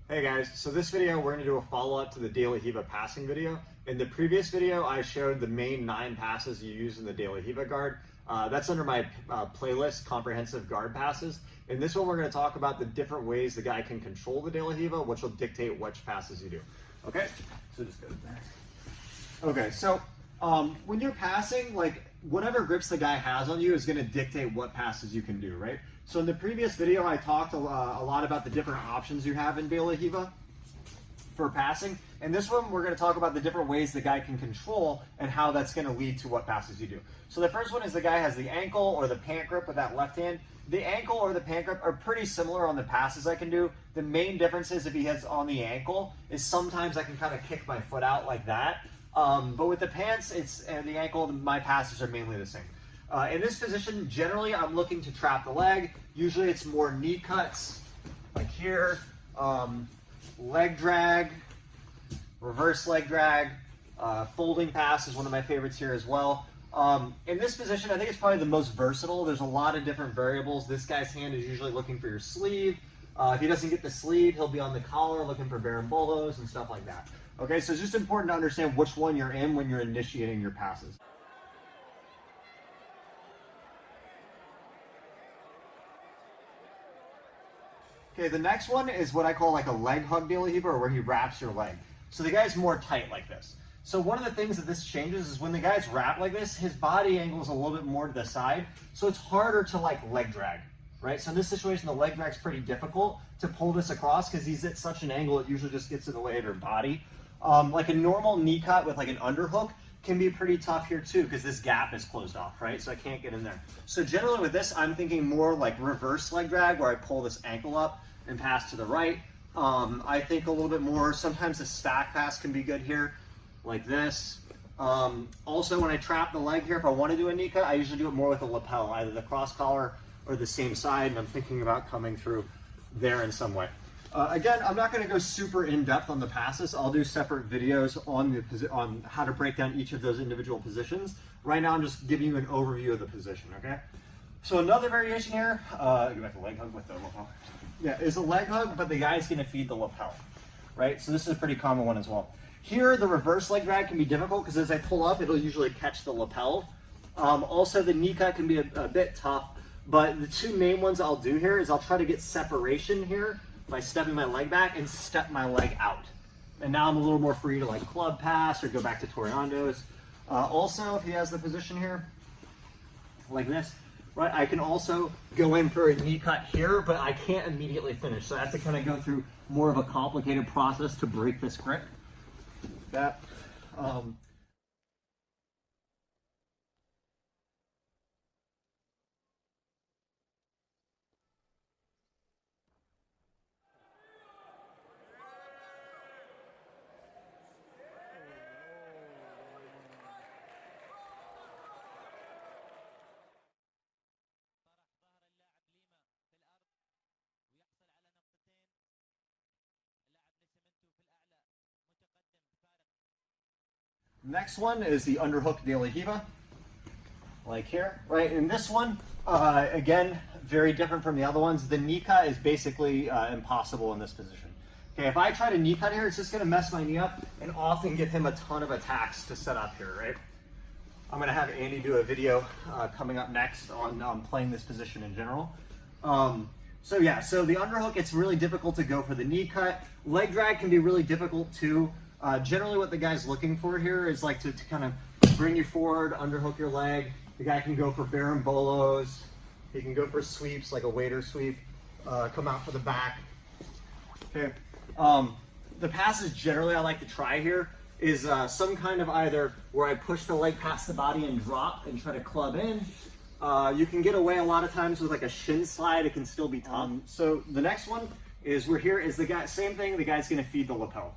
Hey guys, so this video we're going to do a follow-up to the Delahiva passing video. In the previous video I showed the main 9 passes you use in the Delahiva guard. That's under my playlist, Comprehensive Guard Passes. In this one we're going to talk about the different ways the guy can control the Delahiva, which will dictate which passes you do. Okay, so just go to that. Okay, so when you're passing, like whatever grips the guy has on you is going to dictate what passes you can do, right? So in the previous video, I talked a lot about the different options you have in Delahiva for passing. In this one, we're going to talk about the different ways the guy can control and how that's going to lead to what passes you do. So the first one is the guy has the ankle or the pant grip with that left hand. The ankle or the pant grip are pretty similar on the passes I can do. The main difference is if he has on the ankle is sometimes I can kind of kick my foot out like that. But with the pants and the ankle, my passes are mainly the same. In this position, generally I'm looking to trap the leg. Usually it's more knee cuts, like here, leg drag, reverse leg drag, folding pass is one of my favorites here as well. In this position, I think it's probably the most versatile. There's a lot of different variables. This guy's hand is usually looking for your sleeve. If he doesn't get the sleeve, he'll be on the collar looking for barambolos and stuff like that. Okay, so it's just important to understand which one you're in when you're initiating your passes. Okay, the next one is what I call like a leg hug Delahiva, or where he wraps your leg. So the guy's more tight like this. So one of the things that this changes is when the guy's wrapped like this, his body angle is a little bit more to the side, so it's harder to like leg drag, right? So in this situation, the leg drag's pretty difficult to pull this across because he's at such an angle, it usually just gets in the way of your body. Like a normal knee cut with like an underhook can be pretty tough here too because this gap is closed off, right? So I can't get in there. So generally with this, I'm thinking more like reverse leg drag where I pull this ankle up and pass to the right. I think a little bit more, sometimes a stack pass can be good here, like this. Also when I trap the leg here, if I want to do a knee cut, I usually do it more with a lapel, either the cross collar or the same side, and I'm thinking about coming through there in some way. Again, I'm not going to go super in-depth on the passes. I'll do separate videos on how to break down each of those individual positions. Right now I'm just giving you an overview of the position, okay? So another variation here, go back to leg hug with the lapel. Yeah, is a leg hug, but the guy's going to feed the lapel, right? So this is a pretty common one as well. Here, the reverse leg drag can be difficult because as I pull up, it'll usually catch the lapel. Also, the knee cut can be a bit tough, but the two main ones I'll do here is I'll try to get separation here by stepping my leg back and step my leg out. And now I'm a little more free to like club pass or go back to Toreandos. Also, if he has the position here, like this, right, I can also go in for a knee cut here, but I can't immediately finish. So I have to kind of go through more of a complicated process to break this grip. That. Next one is the underhook Delahiva, like here, right? In this one, again, very different from the other ones. The knee cut is basically impossible in this position. Okay, if I try to knee cut here, it's just gonna mess my knee up and often give him a ton of attacks to set up here, right? I'm gonna have Andy do a video coming up next on playing this position in general. So yeah, so the underhook, it's really difficult to go for the knee cut. Leg drag can be really difficult too. Generally what the guy's looking for here is like to kind of bring you forward, underhook your leg. The guy can go for barambolos. He can go for sweeps, like a waiter sweep. Come out for the back. Okay. The passes generally I like to try here is some kind of either where I push the leg past the body and drop and try to club in. You can get away a lot of times with like a shin slide. It can still be tough. So the next one is we're here is the guy, same thing, the guy's gonna feed the lapel.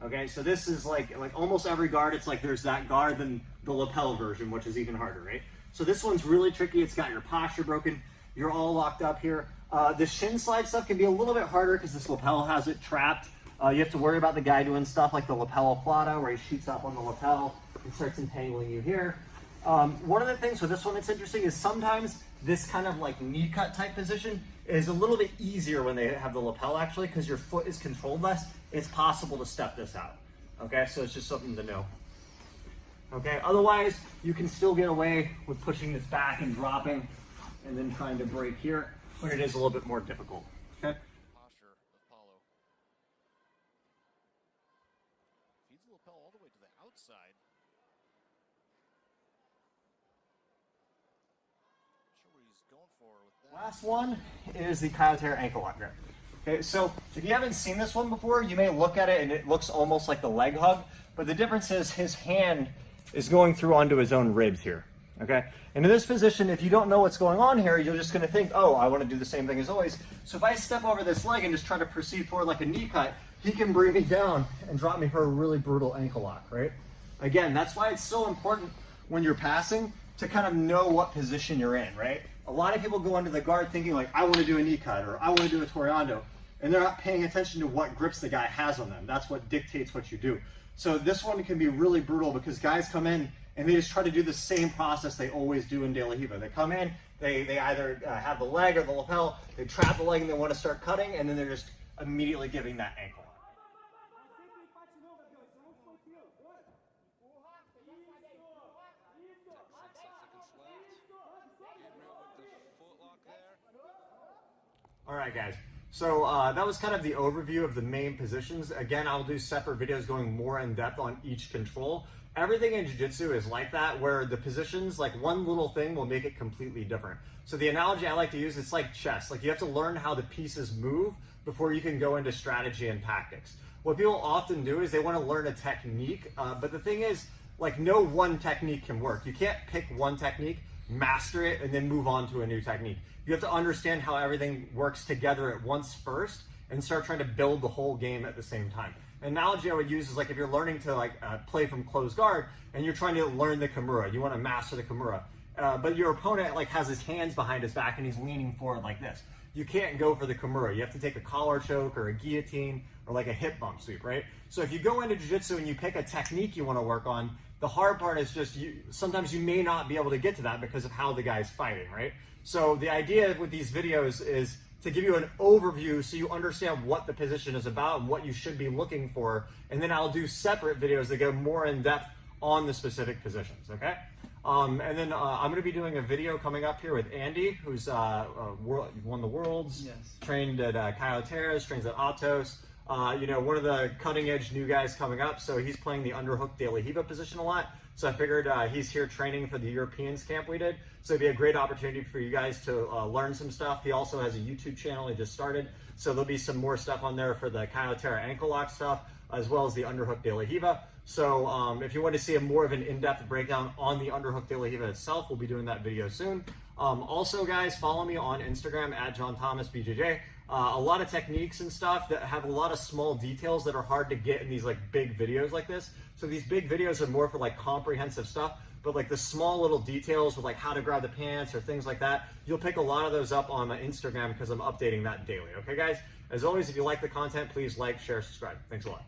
Okay, so this is like almost every guard, it's like there's that guard, then the lapel version, which is even harder, right? So this one's really tricky. It's got your posture broken. You're all locked up here. The shin slide stuff can be a little bit harder because this lapel has it trapped. You have to worry about the guy doing stuff like the lapel plata, where he shoots up on the lapel and starts entangling you here. One of the things with this one that's interesting is sometimes this kind of like knee cut type position is a little bit easier when they have the lapel actually, because your foot is controlled less. It's possible to step this out. Okay, so it's just something to know. Okay, otherwise you can still get away with pushing this back and dropping and then trying to break here, but it is a little bit more difficult. Okay. Posture of Paulo. Feeds the lapel all the way to the outside. Not sure what he's going for with that. Last one is the Kaiotere ankle lock grip. Okay, so if you haven't seen this one before, you may look at it and it looks almost like the leg hug, but the difference is his hand is going through onto his own ribs here. Okay, and in this position, if you don't know what's going on here, you're just going to think, oh, I want to do the same thing as always. So if I step over this leg and just try to proceed forward like a knee cut, he can bring me down and drop me for a really brutal ankle lock, right? Again, that's why it's so important when you're passing to kind of know what position you're in, right? A lot of people go under the guard thinking like, I want to do a knee cut or I want to do a Toreando, and they're not paying attention to what grips the guy has on them. That's what dictates what you do. So this one can be really brutal because guys come in and they just try to do the same process they always do in Delahiva. They come in, they either have the leg or the lapel, they trap the leg and they want to start cutting, and then they're just immediately giving that ankle. All right, guys. So that was kind of the overview of the main positions. Again, I'll do separate videos going more in depth on each control. Everything in jiu-jitsu is like that, where the positions, like one little thing will make it completely different. So the analogy I like to use, it's like chess. Like you have to learn how the pieces move before you can go into strategy and tactics. What people often do is they want to learn a technique, but the thing is, like no one technique can work. You can't pick one technique, master it, and then move on to a new technique. You have to understand how everything works together at once first and start trying to build the whole game at the same time. An analogy I would use is like if you're learning to play from closed guard and you're trying to learn the Kimura, you want to master the Kimura, but your opponent like has his hands behind his back and he's leaning forward like this. You can't go for the Kimura. You have to take a collar choke or a guillotine or like a hip bump sweep, right? So if you go into jiu-jitsu and you pick a technique you want to work on, the hard part is just sometimes you may not be able to get to that because of how the guy's fighting, right? So the idea with these videos is to give you an overview so you understand what the position is about and what you should be looking for. And then I'll do separate videos that go more in depth on the specific positions, okay? And then I'm going to be doing a video coming up here with Andy, who's won the Worlds, yes. Trained at Kaiotere, trains at Atos. You know, one of the cutting edge new guys coming up, so he's playing the underhook Delahiva position a lot. So I figured he's here training for the Europeans camp we did. So it'd be a great opportunity for you guys to learn some stuff. He also has a YouTube channel he just started. So there'll be some more stuff on there for the Kaiotere ankle lock stuff, as well as the underhook Delahiva. So if you want to see a more of an in-depth breakdown on the underhook Delahiva itself, we'll be doing that video soon. Also, guys, follow me on Instagram at Jon Thomas BJJ. A lot of techniques and stuff that have a lot of small details that are hard to get in these like big videos like this. So these big videos are more for like comprehensive stuff, but like the small little details with like how to grab the pants or things like that, you'll pick a lot of those up on my Instagram because I'm updating that daily. Okay, guys? As always, if you like the content, please like, share, subscribe. Thanks a lot.